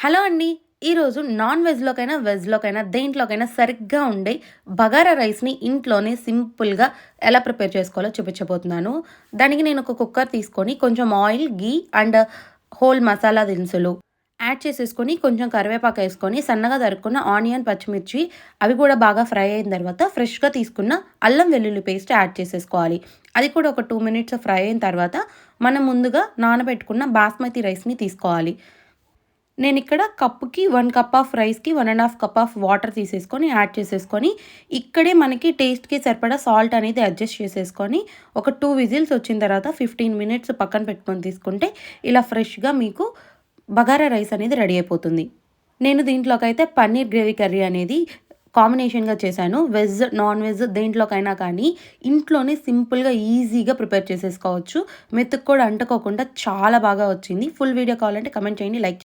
Hello అండి. ఈరోజు non వెజ్‌లోకైనా, వెజ్‌లోకైనా దేంట్లోకైనా సరిగ్గా ఉండే బగారా రైస్‌ని ఇంట్లోనే సింపుల్‌గా ఎలా ప్రిపేర్ చేసుకోవాలో చూపించబోతున్నాను. దానికి నేను ఒక కుక్కర్ తీసుకొని కొంచెం oil, ghee and whole masala దినుసులు యాడ్ చేసేసుకొని, కొంచెం కరివేపాకేసుకొని, సన్నగా తరుక్కున్న ఆనియన్, పచ్చిమిర్చి అవి కూడా బాగా ఫ్రై అయిన తర్వాత ఫ్రెష్‌గా తీసుకున్న అల్లం వెల్లుల్లి పేస్ట్ యాడ్ చేసేసుకోవాలి. అది కూడా ఒక 2 మినిట్స్ ఫ్రై అయిన తర్వాత మనం ముందుగా నానబెట్టుకున్న బాస్మతి రైస్‌ని తీసుకోవాలి. నేనిక్కడ కప్పుకి 1 కప్ ఆఫ్ రైస్‌కి 1 ½ కప్ ఆఫ్ వాటర్ తీసేసుకొని యాడ్ చేసేసుకొని, ఇక్కడే మనకి టేస్ట్‌కి సరిపడా సాల్ట్ అనేది అడ్జస్ట్ చేసేసుకొని, ఒక 2 విజిల్స్ వచ్చిన తర్వాత 15 మినిట్స్ పక్కన పెట్టుకొని తీసుకుంటే, ఇలా ఫ్రెష్‌గా మీకు బగారా రైస్ అనేది రెడీ అయిపోతుంది. నేను దీంట్లోకైతే పన్నీర్ గ్రేవీ కర్రీ అనేది కాంబినేషన్‌గా చేశాను. వెజ్, నాన్ వెజ్ దేంట్లోకైనా కానీ ఇంట్లోనే సింపుల్‌గా, ఈజీగా ప్రిపేర్ చేసేసుకోవచ్చు. మెతుకు కూడా అంటుకోకుండా చాలా బాగా వచ్చింది. ఫుల్ వీడియో కావాలంటే కామెంట్ చేయండి. లైక్